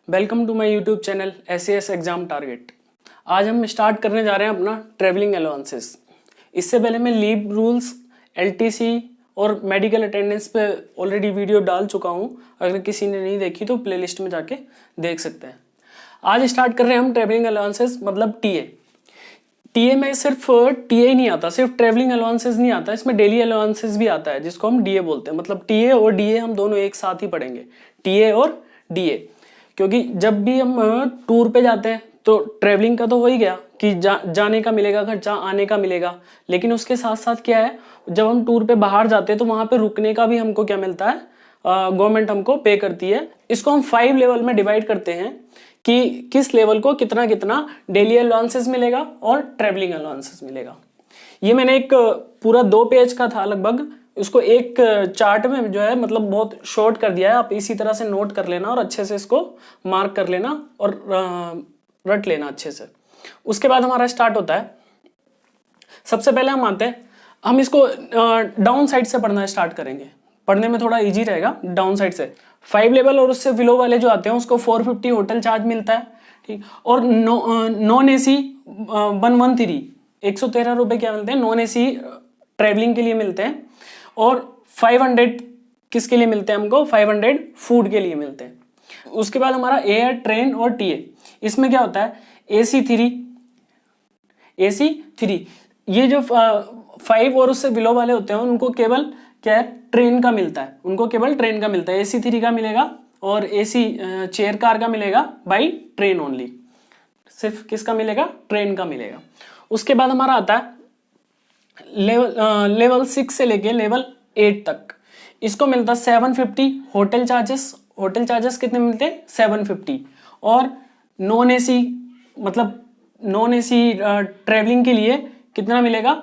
Welcome to my YouTube channel SAS exam target. आज हम start करने जा रहे हैं अपना ट्रैवलिंग अलाउंसेस। इससे पहले मैं लीव रूल्स, LTC और मेडिकल अटेंडेंस पे ऑलरेडी वीडियो डाल चुका हूं। अगर किसी ने नहीं देखी तो प्लेलिस्ट में जाके देख सकते हैं। आज स्टार्ट कर रहे हैं हम ट्रैवलिंग अलाउंसेस मतलब टीए में सिर्फ टीए ही नहीं आता, सिर्फ ट्रैवलिंग अलाउंसेस नहीं आता, इसमें डेली अलाउंसेस भी आता है जिसको हम डीए बोलते हैं। मतलब टीए और डीए हम दोनों एक साथ ही पढ़ेंगे, टीए और डीए। क्योंकि जब भी हम टूर पे जाते हैं तो ट्रैवलिंग का तो हो ही गया कि जाने का मिलेगा खर्चा, आने का मिलेगा, लेकिन उसके साथ साथ क्या है, जब हम टूर पे बाहर जाते हैं तो वहां पे रुकने का भी हमको क्या मिलता है, गवर्नमेंट हमको पे करती है। इसको हम 5 लेवल में डिवाइड करते हैं कि किस लेवल को कितना कितना डेली अलाउंसेस मिलेगा और ट्रैवलिंग अलाउंसेस मिलेगा। ये मैंने एक पूरा 2 पेज का था लगभग, उसको एक चार्ट में जो है मतलब बहुत शॉर्ट कर दिया है। आप इसी तरह से नोट कर लेना और अच्छे से इसको मार्क कर लेना और रट लेना अच्छे से। उसके बाद हमारा स्टार्ट होता है। सबसे पहले हम आते हैं, हम इसको डाउन साइड से पढ़ना स्टार्ट करेंगे। पढ़ने में थोड़ा इजी रहेगा डाउन साइड से। 5 लेवल और उससे बिलो वाले जो आते हैं उसको 450 होटल चार्ज मिलता है, ठीक। और नॉन AC 113 113 रुपए क्या मिलते हैं, नॉन AC ट्रेवलिंग के लिए मिलते हैं। और 500 किसके लिए मिलते हैं हमको, 500 फूड के लिए मिलते हैं। उसके बाद हमारा एयर, ट्रेन और टीए। इसमें क्या होता है, AC3 ये जो 5 और उससे बिलो वाले होते हैं उनको केवल क्या है, ट्रेन का मिलता है, उनको केवल ट्रेन का मिलता है। AC3 का मिलेगा और AC चेयर कार का मिलेगा बाई ट्रेन ओनली, सिर्फ किसका मिलेगा, ट्रेन का मिलेगा। उसके बाद हमारा आता है लेवल 6 से लेके लेवल 8 तक। इसको मिलता है 750 होटल चार्जेस। होटल चार्जेस कितने मिलते हैं, 750। और नॉन AC मतलब नॉन AC ट्रेवलिंग के लिए कितना मिलेगा,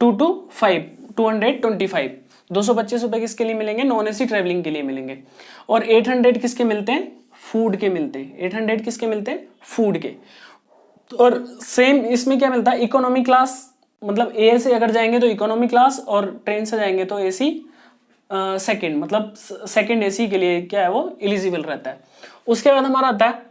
225 225 रुपए किसके लिए मिलेंगे, नॉन AC ट्रेवलिंग के लिए मिलेंगे। और 800 किसके मिलते हैं, फूड के मिलते हैं। 800 किसके मिलते हैं, फूड के। और सेम इसमें क्या मिलता है, इकोनॉमी क्लास मतलब एयर से अगर जाएंगे तो इकोनॉमी क्लास और ट्रेन से जाएंगे तो AC सेकंड मतलब सेकंड AC के लिए क्या है वो एलिजिबल रहता है। उसके बाद हमारा आता है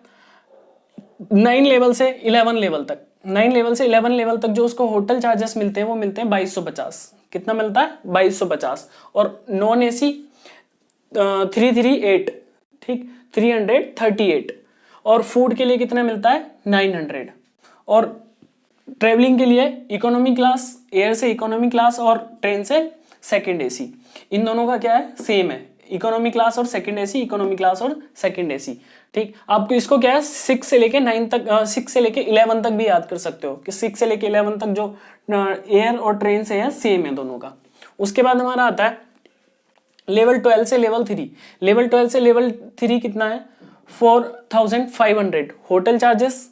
9 लेवल से 11 लेवल तक। 9 लेवल से 11 लेवल तक जो उसको होटल चार्जेस मिलते हैं वो मिलते हैं 2250। कितना मिलता है, 2250। और नॉन AC 338, ठीक, 338। और फूड के लिए कितना मिलता है, 900। और ट्रेवलिंग के लिए इकोनॉमी क्लास, एयर से इकोनॉमी क्लास और ट्रेन से सेकंड AC, इन दोनों का क्या है, सेम है, इकोनॉमी क्लास और सेकंड AC, इकोनॉमी क्लास और सेकंड AC, ठीक। आपको इसको क्या है 6 से लेके 9 तक, 6 से लेके 11 तक भी याद कर सकते हो कि 6 से लेके 11 तक जो एयर और ट्रेन से है सेम है दोनों का। उसके बाद हमारा आता है लेवल 12 से लेवल 3। लेवल 12 से लेवल 3 कितना है, 4500 hotel charges.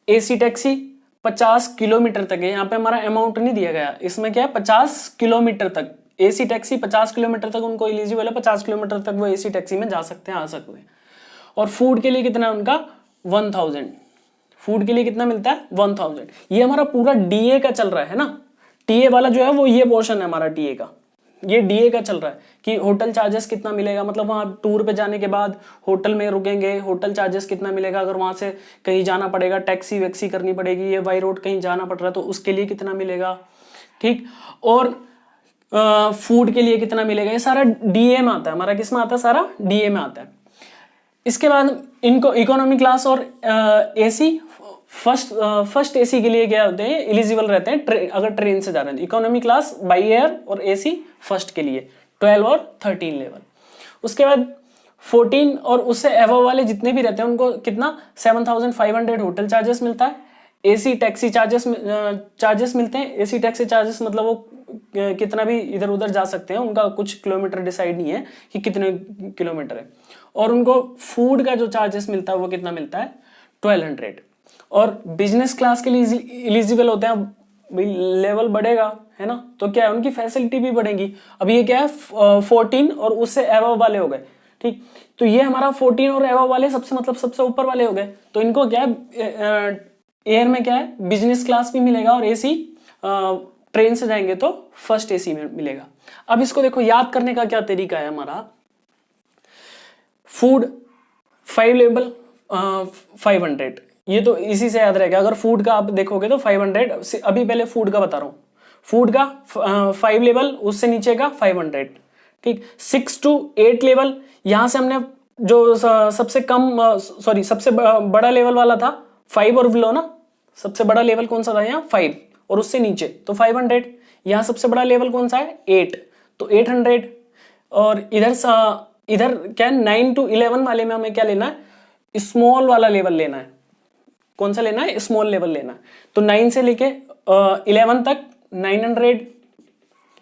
AC taxi 50 kilometre तक है, यहाँ पे हमारा अमाउंट नहीं दिया गया, इसमें क्या है 50 किलोमीटर तक। AC टैक्सी 50 किलोमीटर तक उनको एलिजिबल है, 50 किलोमीटर तक वो AC टैक्सी में जा सकते हैं, आ सकते हैं। और फूड के लिए कितना है उनका, 1000। फूड के लिए कितना मिलता है, 1000। ये हमारा पूरा DA का चल रहा है ना, टीए वाला जो है वो ये पोर्शन है हमारा टीए का, ये DA का चल रहा है कि होटल चार्जेस कितना मिलेगा, मतलब वहां टूर पे जाने के बाद होटल में रुकेंगे, होटल चार्जेस कितना मिलेगा, अगर वहां से कहीं जाना पड़ेगा, टैक्सी वैक्सी करनी पड़ेगी, ये बाई रोड कहीं जाना पड़ रहा है तो उसके लिए कितना मिलेगा, ठीक। और फूड के लिए कितना मिलेगा, ये सारा DA में आता है हमारा, किस में आता है, सारा DA में आता है। इसके बाद इनको इकोनॉमी क्लास और AC फर्स्ट AC के लिए क्या होते हैं, एलिजिबल रहते हैं अगर ट्रेन से जा रहे हैं। इकोनॉमी क्लास बाई एयर और AC फर्स्ट के लिए 12 और 13 लेवल। उसके बाद 14 और उससे एवो वाले जितने भी रहते हैं उनको कितना, 7500 होटल चार्जेस मिलता है। AC टैक्सी चार्जेस मिलते हैं। AC टैक्सी चार्जेस मतलब वो कितना भी इधर उधर जा सकते हैं, उनका कुछ किलोमीटर डिसाइड नहीं है कि कितने किलोमीटर है। और उनको फूड का जो चार्जेस मिलता है वो कितना मिलता है, 1200। और बिजनेस क्लास के लिए एलिजिबल होते हैं, भाई लेवल बढ़ेगा है ना, तो क्या है उनकी फैसिलिटी भी बढ़ेगी। अब ये क्या है 14 और उससे एवव वाले हो गए, ठीक। तो ये हमारा 14 और एवव वाले सबसे मतलब सबसे ऊपर वाले हो गए, तो इनको क्या है एयर में क्या है बिजनेस क्लास भी मिलेगा और AC ट्रेन से जाएंगे तो फर्स्ट AC में मिलेगा। अब इसको देखो याद करने का क्या तरीका है हमारा, फूड 5 लेवल 500, ये तो इसी से याद रहेगा। अगर फूड का आप देखोगे तो 500, अभी पहले फूड का बता रहा हूँ, फूड का 5 लेवल, उससे नीचे का 500, ठीक। 6 to 8 लेवल, यहां से हमने जो सबसे कम सॉरी सबसे बड़ा लेवल वाला था 5 और बिलो ना, सबसे बड़ा लेवल कौन सा था यहाँ 5 और उससे नीचे तो 500। यहाँ सबसे बड़ा लेवल कौन सा है 8, तो 800। और इधर क्या है 9 to 11 वाले में हमें क्या लेना है, स्मॉल वाला लेवल लेना है। कौन सा लेना है, स्मॉल लेवल लेना है। तो 9 से लेके 11 तक 900।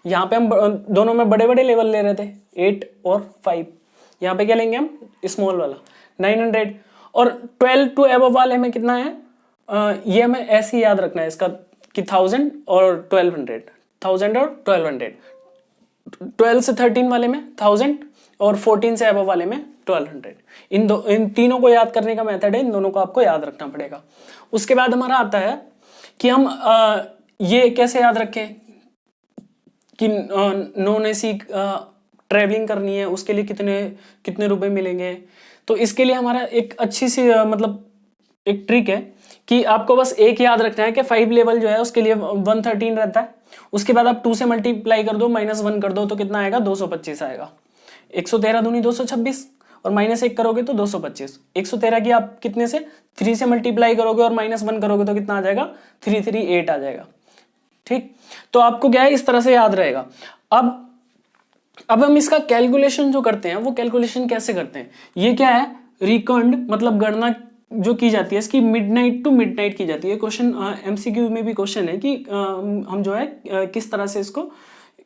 यहाँ पे हम दोनों में बड़े बड़े लेवल ले रहे थे 8 और 5, यहाँ पे क्या लेंगे हम स्मॉल वाला 900। और 12 to above वाले में कितना है, ये हमें ऐसे ही याद रखना है इसका कि 1000 और 1200, 1000 और 1200। 12 से 13 वाले में 1000 और 14 से above वाले में 1200। इन तीनों को याद करने का मेथड है, इन दोनों को आपको याद रखना पड़ेगा। उसके बाद हमारा आता है कि हम ये कैसे याद रखें कि नॉन एसी ट्रैवलिंग करनी है उसके लिए कितने रुपए मिलेंगे। तो इसके लिए हमारा एक अच्छी सी मतलब एक ट्रिक है कि आपको बस एक याद रखना है कि 5 लेवल जो है उसके लिए 113 रहता है। उसके बाद आप 2 से मल्टीप्लाई कर दो, -1 कर दो तो कितना आएगा 225 आएगा। 113 दूनी 226 और -1 करोगे तो 225। 113 की आप कितने से 3 से मल्टीप्लाई करोगे और -1 करोगे तो कितना आ जाएगा 338 आ जाएगा, ठीक। तो आपको क्या है इस तरह से याद रहेगा। अब हम इसका कैलकुलेशन जो करते हैं वो कैलकुलेशन कैसे करते हैं, ये क्या है रिकॉर्ड मतलब गणना जो की जाती है इसकी मिडनाइट टू मिडनाइट की जाती है। क्वेश्चन एमसीक्यू में भी क्वेश्चन है कि हम जो है किस तरह से इसको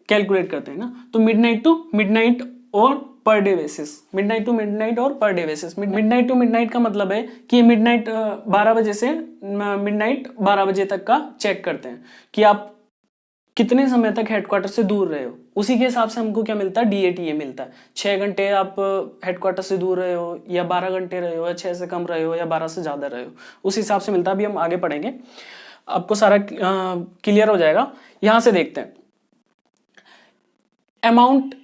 कैलकुलेट करते हैं ना। तो मिडनाइट टू मिडनाइट और per day basis, midnight to midnight और per day basis. Midnight to midnight का मतलब है कि मिडनाइट 12 बजे से मिडनाइट 12 बजे तक का चेक करते हैं कि आप कितने समय तक हेडक्वार्टर से दूर रहे हो। उसी के हिसाब से हमको क्या मिलता है DATA मिलता है। 6 घंटे आप हेडक्वार्टर से दूर रहे हो या 12 घंटे रहे हो या 6 से कम रहे हो या 12 से ज्यादा रहे हो, उस हिसाब से मिलता है। अभी हम आगे पढ़ेंगे, आपको सारा क्लियर हो जाएगा। यहां से देखते हैं, amount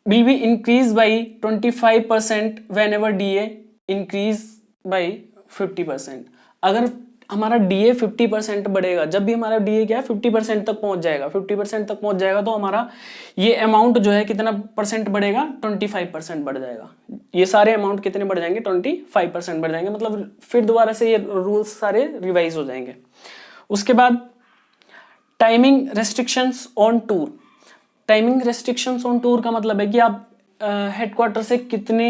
will be increased by 25% whenever DA increase by 50%। अगर हमारा DA 50% बढ़ेगा, जब भी हमारा DA क्या है 50% तक पहुंच जाएगा, 50% तक पहुंच जाएगा तो हमारा ये अमाउंट जो है कितना परसेंट बढ़ेगा 25% बढ़ जाएगा। ये सारे अमाउंट कितने बढ़ जाएंगे 25% बढ़ जाएंगे। मतलब फिर दोबारा से ये रूल्स सारे रिवाइज हो जाएंगे। उसके बाद timing restrictions on tour. Timing restrictions on tour का मतलब है कि आप हेडक्वार्टर से कितने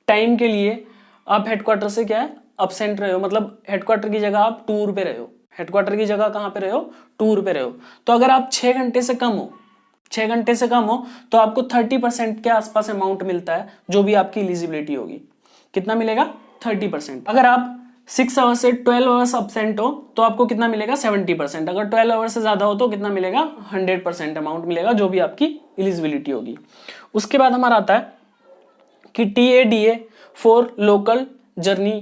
टाइम के लिए आप हेडक्वार्टर से क्या है अब्सेंट रहे हो, मतलब हेडक्वार्टर की जगह आप टूर पे रहे हो। हेडक्वार्टर की जगह कहां पे रहे हो, टूर पे रहे हो। तो अगर आप 6 घंटे से कम हो, 6 घंटे से कम हो तो आपको 30% के आसपास अमाउंट मिलता है, जो भी आपकी एलिजिबिलिटी होगी। कितना मिलेगा 30%। अगर आप 6 आवर्स से 12 आवर्स अब्सेंट हो तो आपको कितना मिलेगा 70%। अगर 12 आवर्स से ज्यादा हो तो कितना मिलेगा 100% अमाउंट मिलेगा, जो भी आपकी एलिजिबिलिटी होगी। उसके बाद हमारा आता है कि TADA for local journey.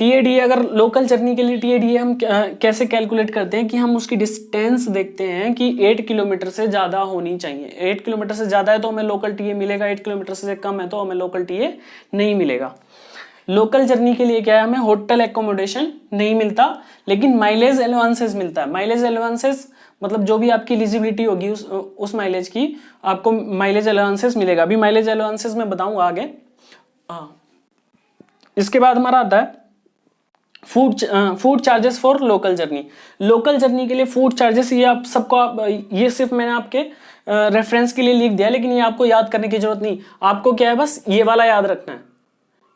TADA अगर लोकल जर्नी के लिए TADA हम कैसे कैलकुलेट करते हैं कि हम उसकी डिस्टेंस देखते हैं कि 8 किलोमीटर से ज्यादा होनी चाहिए। 8 किलोमीटर से ज्यादा है तो हमें लोकल TA मिलेगा, 8 किलोमीटर से कम है तो हमें लोकल TA नहीं मिलेगा। लोकल जर्नी के लिए क्या है, हमें होटल एकोमोडेशन नहीं मिलता, लेकिन माइलेज एलाउंसेस मिलता है। माइलेज एलाउंसेस मतलब जो भी आपकी एलिजिबिलिटी होगी उस माइलेज की आपको माइलेज एलाउंसेस मिलेगा। अभी माइलेज एलाउंसेस मैं बताऊंगा आगे। इसके बाद हमारा आता है food charges for local journey. Local journey के लिए फूड चार्जेस, ये आप सबको ये सिर्फ मैंने आपके रेफरेंस के लिए लिख दिया, लेकिन ये आपको याद करने की जरूरत नहीं। आपको क्या है बस ये वाला याद रखना है,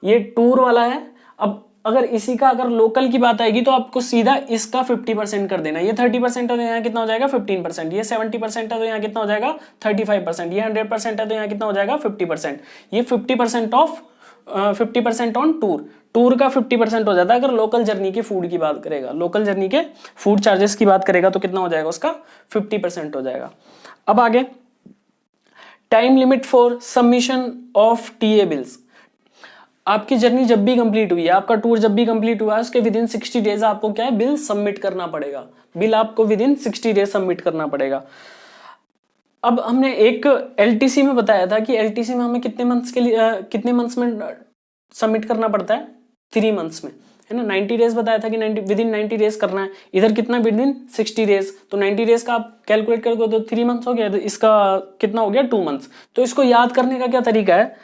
ये टूर वाला है। अब अगर इसी का अगर लोकल की बात आएगी तो आपको सीधा इसका 50% कर देना। ये 30% है तो यहाँ कितना हो जाएगा 15%। ये 70% है तो यहाँ कितना हो जाएगा 35%। ये 100% है तो यहाँ कितना हो जाएगा 50%। ये 50% ऑफ 50% ऑन टूर। टूर का 50% हो जाता है अगर लोकल जर्नी के फूड की बात करेगा। लोकल जर्नी के फूड चार्जेस की बात करेगा तो कितना हो जाएगा उसका 50% हो जाएगा। अब आगे time limit for submission of TA bills. आपकी जर्नी जब भी कंप्लीट हुई है, आपका टूर जब भी कंप्लीट हुआ है, उसके विदिन 60 डेज आपको क्या है बिल सबमिट करना पड़ेगा। बिल आपको विदिन 60 डेज सबमिट करना पड़ेगा। अब हमने एक LTC में बताया था कि LTC में हमें कितने मंथ्स में सबमिट करना पड़ता है 3 मंथ्स में, है ना। 90 डेज बताया था कि 90 डेज करना है, इधर कितना विदिन 60 डेज, तो 90 डेज का आप कैलकुलेट करके तो 3 मंथ्स हो गया, तो इसका कितना हो गया 2 मंथ्स। तो इसको याद करने का क्या तरीका है,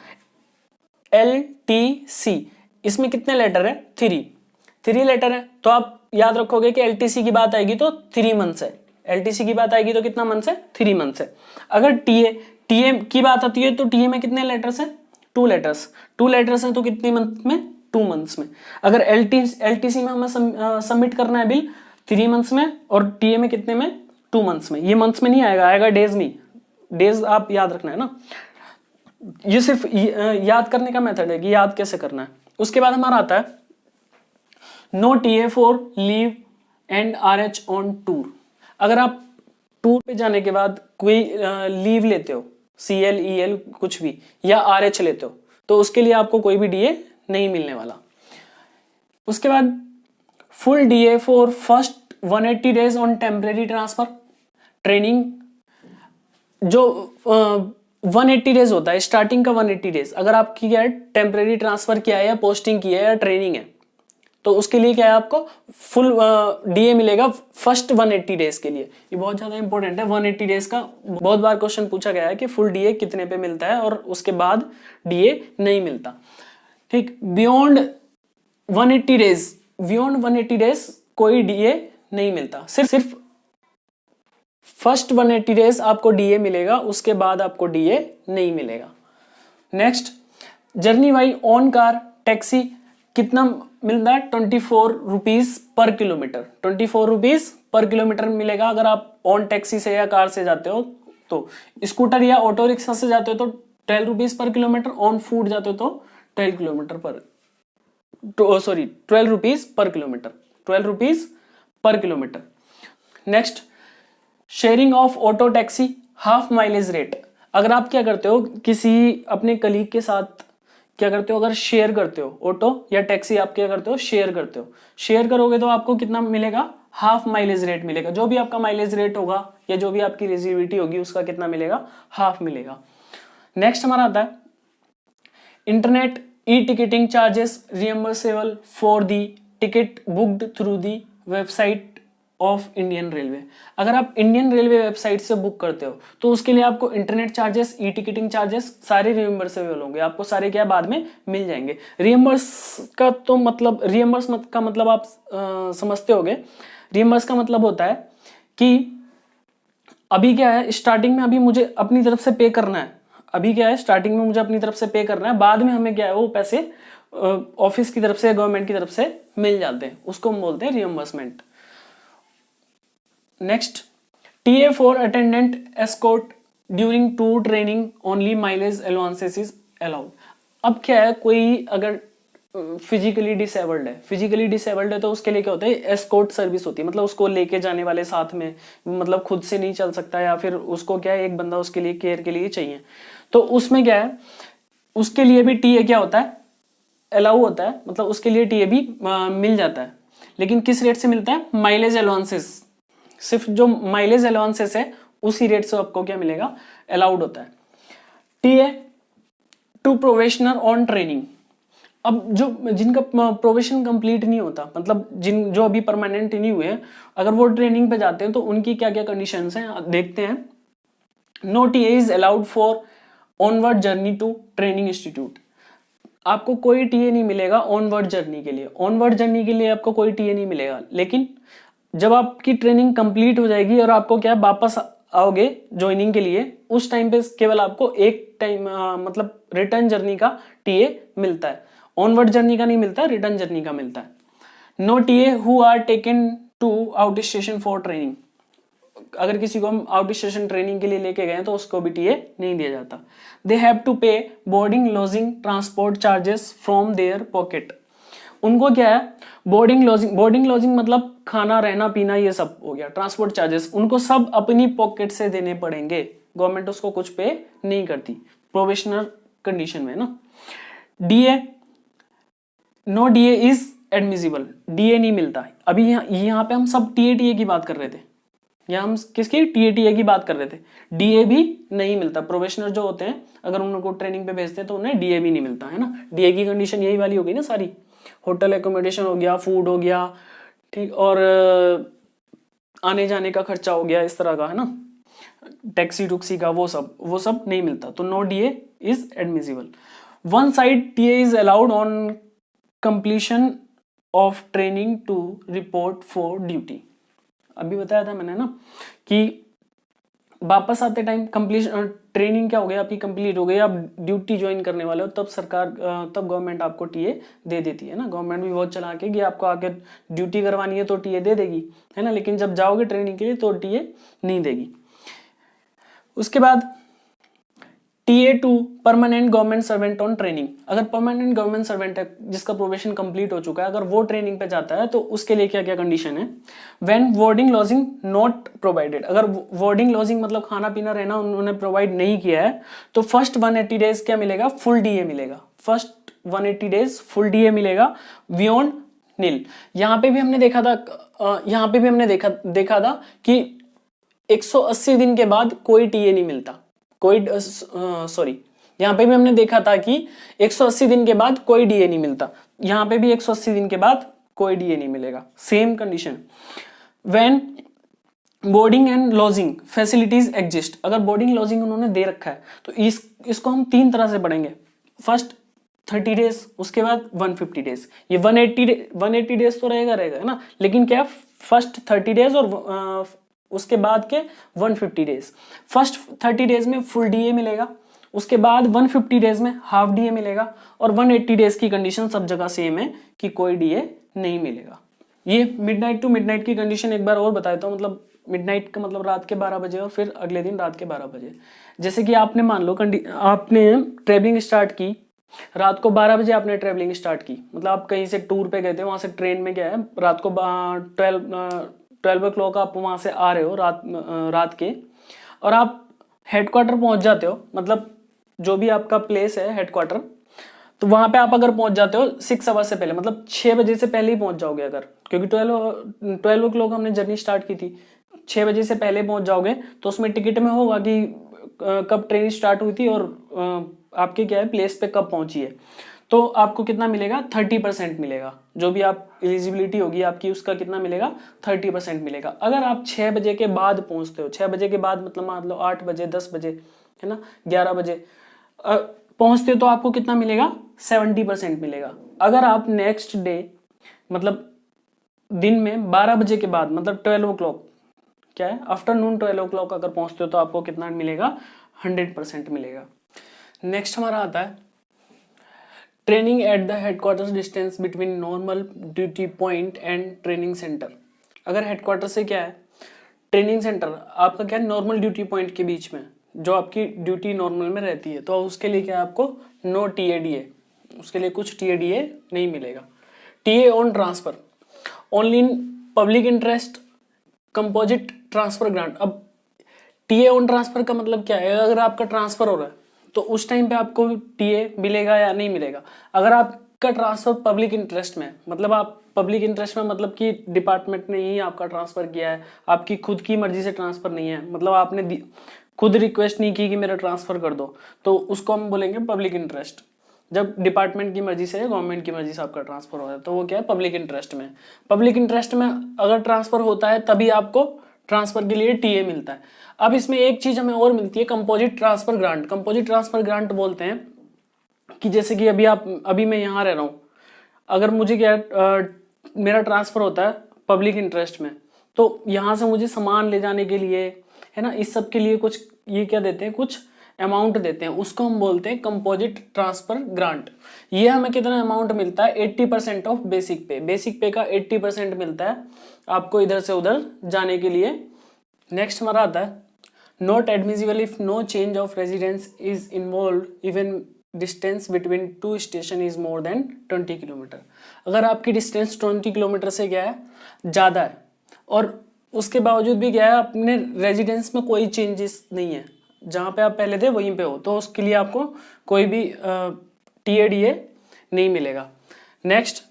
LTC, इसमें कितने लेटर है, 3 लेटर है, तो आप याद रखोगे कि LTC की बात आएगी तो 3 मंथ्स है, LTC की बात आएगी तो कितना मंथ्स है, 3 मंथ्स है। अगर TA की बात आती है तो TA में कितने लेटर्स है, 2 लेटर्स है, तो कितने मंथ में, 2 मंथ्स में। अगर LTC में हमें सबमिट करना है बिल 3 मंथ्स में, और TA में कितने में, 2 मंथ्स में। ये मंथ्स में नहीं आएगा, आएगा डेज में, डेज आप याद रखना है ना। ये सिर्फ याद करने का मेथड है कि याद कैसे करना है। उसके बाद हमारा आता है no TA for leave and RH on tour. अगर आप टूर पे जाने के बाद कोई लीव लेते हो, CL EL कुछ भी, या RH लेते हो, तो उसके लिए आपको कोई भी DA नहीं मिलने वाला। उसके बाद full DA for first 180 days on temporary transfer training. जो 180 डेज होता है, स्टार्टिंग का 180 डेज, अगर आपकी क्या है, टेम्परेरी ट्रांसफर किया है या पोस्टिंग की है या ट्रेनिंग है, तो उसके लिए क्या है, आपको फुल DA मिलेगा फर्स्ट 180 डेज के लिए। ये बहुत ज्यादा इंपॉर्टेंट है, 180 डेज का बहुत बार क्वेश्चन पूछा गया है कि फुल DA कितने पे मिलता है और उसके बाद DA नहीं मिलता। ठीक, बियॉन्ड 180 डेज कोई DA नहीं मिलता, सिर्फ फर्स्ट 180 डेज आपको DA मिलेगा, उसके बाद आपको DA नहीं मिलेगा। Next, journey by on car taxi कितना मिलता है, 24 rupees per kilometre, 24 rupees per kilometre मिलेगा अगर आप ऑन टैक्सी से या कार से जाते हो। तो स्कूटर या ऑटो रिक्शा से जाते हो तो 12 rupees per kilometre, on foot जाते हो तो 12 rupees per kilometre, 12 rupees per kilometre. Next, sharing of auto taxi half mileage rate. अगर आप क्या करते हो, किसी अपने कलीग के साथ क्या करते हो, अगर शेयर करते हो ऑटो या टैक्सी, आप क्या करते हो, शेयर करते हो, शेयर करोगे तो आपको कितना मिलेगा, हाफ माइलेज रेट मिलेगा। जो भी आपका माइलेज रेट होगा या जो भी आपकी रिजिविटी होगी उसका कितना मिलेगा, हाफ मिलेगा। नेक्स्ट हमारा आता है internet e ticketing charges reimbursable for the ticket booked through the website of Indian railway. अगर आप इंडियन रेलवे वेबसाइट से बुक करते हो तो उसके लिए आपको internet charges, e ticketing charges सारे रियम्बर्सेबल होंगे, आपको सारे क्या बाद में मिल जाएंगे। रियम्बर्स का तो मतलब, रियम्बर्स का मतलब आप समझते होगे। रियम्बर्स का मतलब होता है कि अभी क्या है, स्टार्टिंग में अभी मुझे अपनी तरफ से पे करना है, अभी क्या है, स्टार्टिंग में मुझे अपनी तरफ से पे करना है, बाद में हमें क्या है वो पैसे ऑफिस की तरफ से, गवर्नमेंट की तरफ से मिल जाते हैं, उसको हम बोलते हैं reimbursement. Next, TA for attendant escort during tour training only mileage allowances is allowed. अब क्या है, कोई अगर फिजिकली डिसेबल्ड है तो उसके लिए क्या होता है, एस्कॉर्ट सर्विस होती है, मतलब उसको लेके जाने वाले साथ में, मतलब खुद से नहीं चल सकता या फिर उसको क्या है, एक बंदा उसके लिए केयर के लिए चाहिए, तो उसमें क्या है, उसके लिए भी TA क्या होता है, अलाउ होता है, मतलब उसके लिए TA भी मिल जाता है। लेकिन किस रेट से मिलता है, माइलेज अलाउंसेस, सिर्फ जो माइलेज अलाउंसेस है उसी रेट से आपको क्या मिलेगा, अलाउड होता है। TA to probationer on training. अब जो जिनका प्रोबेशन कंप्लीट नहीं होता, मतलब जो अभी परमानेंट नहीं हुए हैं, अगर वो ट्रेनिंग पे जाते हैं तो उनकी क्या क्या कंडीशंस हैं देखते हैं। No TA is allowed for onward journey to training institute. आपको कोई TA नहीं मिलेगा ऑनवर्ड जर्नी के लिए, ऑनवर्ड जर्नी के लिए आपको कोई TA नहीं मिलेगा। लेकिन जब आपकी ट्रेनिंग कंप्लीट हो जाएगी और आपको क्या वापस आओगे ज्वाइनिंग के लिए, उस टाइम पे केवल आपको एक टाइम मतलब रिटर्न जर्नी का TA मिलता है, ऑनवर्ड जर्नी का नहीं मिलता, रिटर्न जर्नी का मिलता है। No TA who are taken to outstation for training. अगर किसी को हम आउट स्टेशन ट्रेनिंग के लिए लेके गए तो उसको भी TA नहीं दिया जाता। दे हैव टू पे boarding lodging transport charges from their pocket. उनको क्या है, बोर्डिंग लॉजिंग मतलब खाना रहना पीना ये सब हो गया, ट्रांसपोर्ट चार्जेस उनको सब अपनी पॉकेट से देने पड़ेंगे, गवर्नमेंट उसको कुछ पे नहीं करती प्रोबेशनल कंडीशन में ना। DA, no DA is admissible, DA नहीं मिलता। अभी यहाँ पे हम सब TA की बात कर रहे थे, यहाँ हम किसकी टीए की बात कर रहे थे। डीए भी नहीं मिलता, प्रोबेशनर जो होते हैं अगर उनको ट्रेनिंग पे भेजते हैं तो उन्हें डीए भी नहीं मिलता है ना। डीए की कंडीशन यही वाली होगी ना सारी, होटल एकोमोडेशन हो गया, फूड हो गया, ठीक, और आने जाने का खर्चा हो गया, इस तरह का है ना, टैक्सी टुक्सी का, वो सब नहीं मिलता। तो no DA is admissible. One side TA is allowed on completion of training to report for duty. अभी बताया था मैंने ना कि वापस आते टाइम कंप्लीशन, ट्रेनिंग क्या हो गया आपकी, कंप्लीट हो गई, आप ड्यूटी ज्वाइन करने वाले हो, तब तब गवर्नमेंट आपको टीए दे देती है ना। गवर्नमेंट भी बहुत चला के कि आपको आगे ड्यूटी करवानी है तो टीए दे देगी, है ना, लेकिन जब जाओगे ट्रेनिंग के लिए तो टीए नहीं देगी। उसके बाद TA2 permanent government servant on training. अगर परमानेंट गवर्नमेंट सर्वेंट है जिसका प्रोबेशन कंप्लीट हो चुका है, अगर वो ट्रेनिंग पे जाता है तो उसके लिए क्या क्या कंडीशन है। When boarding lodging not provided, अगर बोर्डिंग लॉजिंग मतलब खाना पीना रहना उन्होंने प्रोवाइड नहीं किया है तो फर्स्ट 180 डेज क्या मिलेगा, फुल डीए मिलेगा। फर्स्ट 180 डेज फुल डीए मिलेगा, बियॉन्ड नील। यहाँ पे भी हमने देखा था कि 180 दिन के बाद कोई टीए नहीं मिलता, यहाँ पे भी हमने देखा था कि 180 दिन के बाद कोई डीए नहीं मिलता, यहाँ पे भी 180 दिन के बाद कोई डीए नहीं मिलेगा, same condition. When boarding and lodging facilities exist, अगर बोर्डिंग लॉजिंग उन्होंने दे रखा है तो इसको हम 3 तरह से पढ़ेंगे। फर्स्ट 30 डेज, उसके बाद 150 डेज। ये 180 डेज तो रहेगा है ना, लेकिन क्या फर्स्ट 30 डेज और उसके बाद के 150 डेज। फर्स्ट 30 डेज में फुल डीए मिलेगा, उसके बाद 150 डेज में हाफ डीए मिलेगा, और 180 डेज की कंडीशन सब जगह सेम है कि कोई डीए नहीं मिलेगा। ये मिडनाइट टू मिडनाइट की कंडीशन एक बार और बता देता हूँ। मतलब मिडनाइट का मतलब रात के 12 बजे और फिर अगले दिन रात के 12 बजे। जैसे कि आपने मान लो आपने ट्रेवलिंग स्टार्ट की रात को 12 बजे, आपने ट्रेवलिंग स्टार्ट की, मतलब आप कहीं से टूर पे गए थे, वहां से ट्रेन में गया है, रात को 12 o'clock आप वहां से आ रहे हो रात के, और आप हेडक्वार्टर पहुंच जाते हो, मतलब जो भी आपका प्लेस है हेडक्वार्टर, तो वहां पे आप अगर पहुंच जाते हो 6 आवर्स से पहले, मतलब 6 बजे से पहले ही पहुंच जाओगे अगर, क्योंकि 12 o'clock हमने जर्नी स्टार्ट की थी, 6 बजे से पहले पहुंच जाओगे तो उसमें टिकट में होगा कि कब ट्रेन स्टार्ट हुई थी और आपके क्या है प्लेस पे कब पहुंची है, तो आपको कितना मिलेगा, 30% मिलेगा। जो भी आप एलिजिबिलिटी होगी आपकी उसका कितना मिलेगा, 30% मिलेगा। अगर आप 6 बजे के बाद पहुंचते हो, 6 बजे के बाद मतलब मान लो 8 बजे 10 बजे है ना, 11 बजे पहुंचते हो तो आपको कितना मिलेगा, 70% मिलेगा। अगर आप नेक्स्ट डे मतलब दिन में 12 बजे के बाद मतलब 12 o'clock क्या है, आफ्टरनून 12 o'clock अगर पहुंचते हो तो आपको कितना मिलेगा, 100% मिलेगा। नेक्स्ट हमारा आता है training at the headquarters distance between normal duty point and training centre. अगर हेडक्वार्टर से क्या है, ट्रेनिंग सेंटर आपका क्या है, नॉर्मल ड्यूटी पॉइंट के बीच में जो आपकी ड्यूटी नॉर्मल में रहती है, तो उसके लिए क्या है, आपको नो टीएडीए, उसके लिए कुछ टीएडीए नहीं मिलेगा। TA on transfer only in public interest composite transfer grant. अब टीए ऑन ट्रांसफर का मतलब क्या है, अगर आपका ट्रांसफर हो रहा है तो उस टाइम पे आपको टीए मिलेगा या नहीं मिलेगा। अगर आपका ट्रांसफर पब्लिक इंटरेस्ट में, मतलब आप पब्लिक इंटरेस्ट में मतलब कि डिपार्टमेंट ने ही आपका ट्रांसफर किया है, आपकी खुद की मर्जी से ट्रांसफर नहीं है, मतलब आपने खुद रिक्वेस्ट नहीं की कि मेरा ट्रांसफर कर दो, तो उसको हम बोलेंगे पब्लिक इंटरेस्ट। जब डिपार्टमेंट की मर्जी से, गवर्नमेंट की मर्जी से आपका ट्रांसफर हो रहा है तो वो क्या है, पब्लिक इंटरेस्ट में। पब्लिक इंटरेस्ट में अगर ट्रांसफर होता है तभी आपको ट्रांसफर के लिए टीए मिलता है। अब इसमें एक चीज हमें और मिलती है, composite transfer grant. Composite transfer grant बोलते हैं कि जैसे कि अभी मैं यहाँ रह रहा हूँ, अगर मुझे क्या मेरा ट्रांसफर होता है पब्लिक इंटरेस्ट में, तो यहाँ से मुझे सामान ले जाने के लिए है ना, इस सब के लिए कुछ ये क्या देते हैं, कुछ अमाउंट देते हैं, उसको हम बोलते हैं कंपोजिट ट्रांसफर ग्रांट। ये हमें कितना अमाउंट मिलता है, 80% ऑफ बेसिक पे। बेसिक पे का 80% मिलता है आपको इधर से उधर जाने के लिए। नेक्स्ट हमारा आता है not admissible if no change of residence is involve even distance between two station is more than 20 kilometre. अगर आपकी डिस्टेंस 20 किलोमीटर से क्या है, ज़्यादा है, और उसके बावजूद भी क्या है, अपने रेजिडेंस में कोई चेंजेस नहीं है, जहाँ पे आप पहले थे वहीं पे हो, तो उसके लिए आपको कोई भी टीएडीए नहीं मिलेगा। Next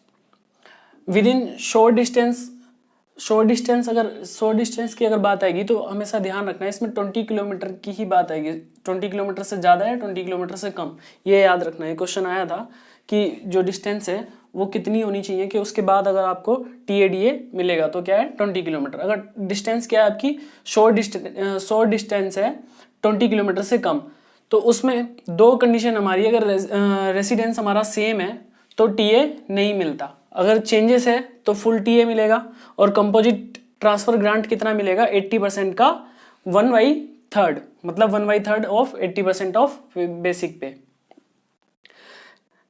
with in short distance, short distance की अगर बात आएगी तो हमेशा ध्यान रखना है इसमें 20 किलोमीटर की ही बात आएगी। 20 किलोमीटर से ज़्यादा है, 20 किलोमीटर से कम, ये याद रखना है। क्वेश्चन आया था कि जो डिस्टेंस है वो कितनी होनी चाहिए कि उसके बाद अगर आपको TADA मिलेगा, तो क्या है 20 किलोमीटर। अगर डिस्टेंस क्या है आपकी, शॉर्ट डिस्टेंस है 20 किलोमीटर से कम, तो उसमें दो कंडीशन हमारी, अगर रेसिडेंस हमारा सेम है तो TA नहीं मिलता, अगर चेंजेस है तो फुल TA मिलेगा, और कंपोजिट ट्रांसफर ग्रांट कितना मिलेगा 80% का 1/3, मतलब 1/3 ऑफ 80% ऑफ बेसिक पे।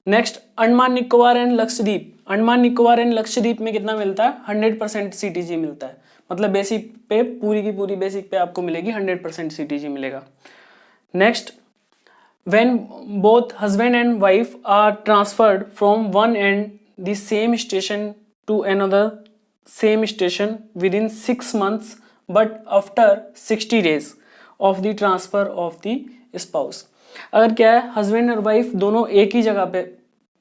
Next Andaman Nicobar and Lakshadweep. Andaman Nicobar and Lakshadweep में कितना मिलता है 100% CTG मिलता है, मतलब बेसिक पे पूरी की पूरी बेसिक पे आपको मिलेगी 100% CTG मिलेगा। Next, when both husband and wife are transferred from one and the same station to another same station within 6 months but after 60 days of the transfer of the spouse। अगर क्या है husband और wife दोनों एक ही जगह पे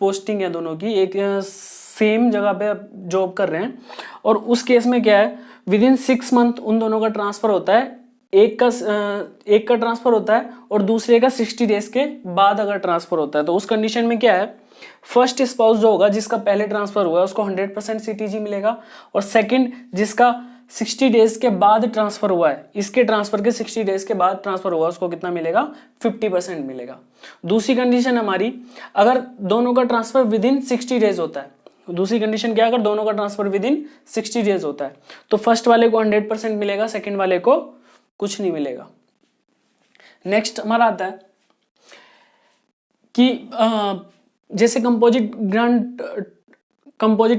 posting है, दोनों की एक सेम जगह पे जॉब कर रहे हैं, और उस केस में क्या है विद इन 6 मंथ उन दोनों का ट्रांसफर होता है, एक का ट्रांसफर होता है और दूसरे का 60 डेज के बाद अगर ट्रांसफर होता है, तो उस कंडीशन में क्या है फर्स्ट स्पाउस जो होगा जिसका पहले ट्रांसफर हुआ है उसको 100% CTG मिलेगा, और सेकंड जिसका 60 डेज के बाद ट्रांसफर हुआ है, इसके ट्रांसफर के 60 डेज के बाद ट्रांसफर हुआ उसको कितना मिलेगा 50% मिलेगा। दूसरी कंडीशन हमारी, अगर दोनों का ट्रांसफर विद इन 60 डेज होता है, दूसरी कंडीशन क्या, अगर दोनों का ट्रांसफर विद इन 60 डेज होता है तो फर्स्ट वाले को 100% मिलेगा, सेकंड वाले को कुछ नहीं मिलेगा। नेक्स्ट हमारा आता है कि जैसे कंपोजिट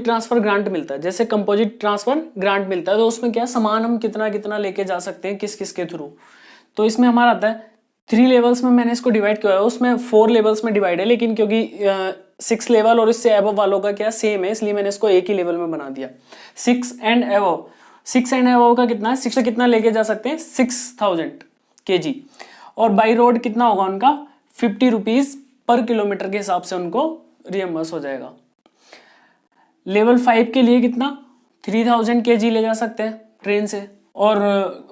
ट्रांसफर ग्रांट मिलता है, जैसे कंपोजिट ट्रांसफर ग्रांट मिलता है तो उसमें क्या सामान हम कितना कितना लेके जा सकते हैं किस किस के थ्रू, तो इसमें हमारा आता है 3 लेवल्स में मैंने इसको डिवाइड किया है, उसमें 4 लेवल्स में डिवाइड है, लेकिन क्योंकि 6 लेवल और इससे अबव वालों का क्या सेम है इसलिए मैंने इसको एक ही लेवल में बना दिया। 6 एंड अबव का कितना है, 6 से कितना लेके जा सकते हैं 6000 kg, और बाई रोड कितना होगा उनका 50 रुपीज पर किलोमीटर के हिसाब से उनको रियम्बर्स हो जाएगा। लेवल 5 के लिए कितना 3000 kg ले जा सकते हैं ट्रेन से, और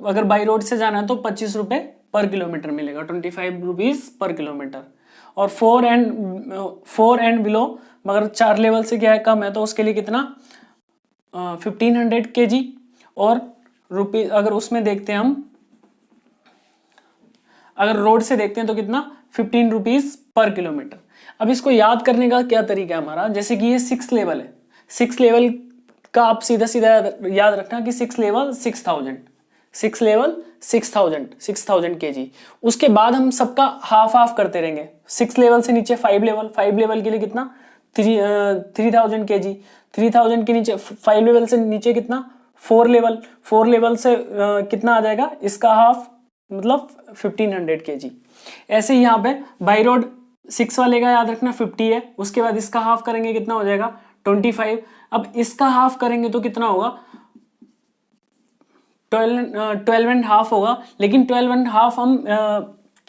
अगर बाई रोड से जाना है तो 25 रुपए पर किलोमीटर मिलेगा, 25 रुपीज पर किलोमीटर। और 4 एंड बिलो, मगर 4 लेवल से क्या है कम है तो उसके लिए कितना 1500 kg, और रुपीज अगर उसमें देखते हैं हम, अगर रोड से देखते हैं तो कितना 15 रुपीज पर किलोमीटर। अब इसको याद करने का क्या तरीका है हमारा, जैसे कि ये 6 लेवल है, 6 लेवल का आप सीधा सीधा याद रखना कि 6 लेवल 6000 kg, उसके बाद हम सबका हाफ करते रहेंगे। 6 लेवल से नीचे 5 लेवल के लिए कितना 3000 kg, 3000 के नीचे 5 लेवल से नीचे कितना 4 लेवल से कितना आ जाएगा इसका हाफ, मतलब 1500 kg। ऐसे ही यहाँ पे बाई रोड 6 वाले का याद रखना 50 है, उसके बाद इसका हाफ करेंगे कितना हो जाएगा 25। अब इसका हाफ करेंगे तो कितना होगा 12 एंड हाफ होगा, लेकिन 12 एंड हाफ हम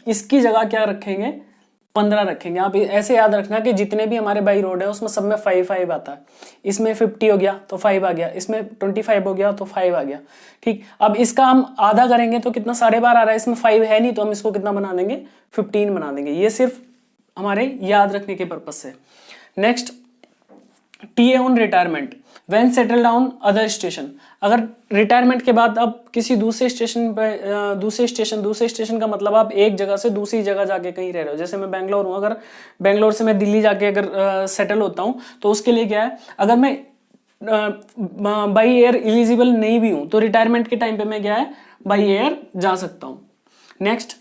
इसकी जगह क्या रखेंगे 15 रखेंगे। आप ऐसे याद रखना कि जितने भी हमारे बाई रोड है उसमें सब में 5 आता है, इसमें 50 हो गया तो 5 आ गया, इसमें 25 हो गया तो 5 आ गया। ठीक, अब इसका हम आधा करेंगे तो कितना 12.5 आ रहा है, इसमें 5 है नहीं तो हम इसको कितना बना देंगे 15 बना देंगे। ये सिर्फ हमारे याद रखने के पर्पज से। Next, TA on retirement when settle down other station. अगर रिटायरमेंट के बाद आप किसी दूसरे स्टेशन का मतलब आप एक जगह से दूसरी जगह जाके कहीं रह रहे हो, जैसे मैं बैंगलोर हूँ, अगर बैंगलोर से मैं दिल्ली जाके अगर सेटल होता हूँ तो उसके लिए क्या है, अगर मैं बाई एयर एलिजिबल नहीं भी हूँ तो रिटायरमेंट के टाइम पे मैं क्या है बाई एयर जा सकता हूँ। नेक्स्ट,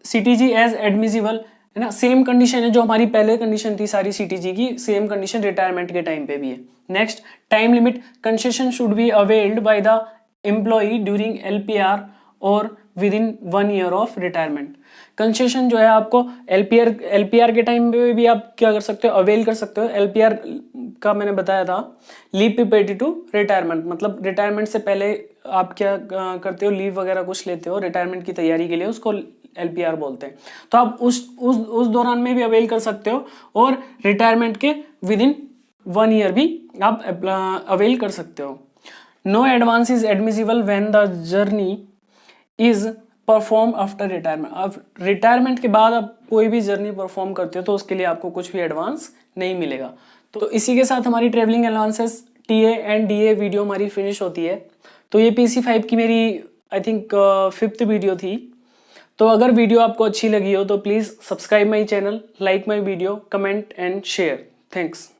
CTG एज एडमिसिबल है ना, सेम कंडीशन है जो हमारी पहले कंडीशन थी सारी CTG की, सेम कंडीशन रिटायरमेंट के टाइम पे भी है। Next, time limit concession should be availed by the employee during LPR और with in 1 year of retirement. Concession जो है आपको LPR के टाइम पे भी आप क्या कर सकते हो, अवेल कर सकते हो। LPR का मैंने बताया था लीव प्रिपेरेटरी टू रिटायरमेंट, मतलब रिटायरमेंट से पहले आप क्या करते हो, लीव वगैरह कुछ लेते हो रिटायरमेंट की तैयारी के लिए, उसको LPR बोलते हैं। तो आप उस दौरान में भी अवेल कर सकते हो, और रिटायरमेंट के विद इन 1 ईयर भी आप अवेल कर सकते हो। No advance is admissible when the journey is perform after retirement. अब रिटायरमेंट के बाद आप कोई भी जर्नी परफॉर्म करते हो तो उसके लिए आपको कुछ भी एडवांस नहीं मिलेगा। तो इसी के साथ हमारी travelling allowances TA and DA video हमारी फिनिश होती है। तो ये PC-5 की मेरी आई थिंक 5th वीडियो थी। तो अगर वीडियो आपको अच्छी लगी हो तो please subscribe my channel, like my video, comment and share. Thanks.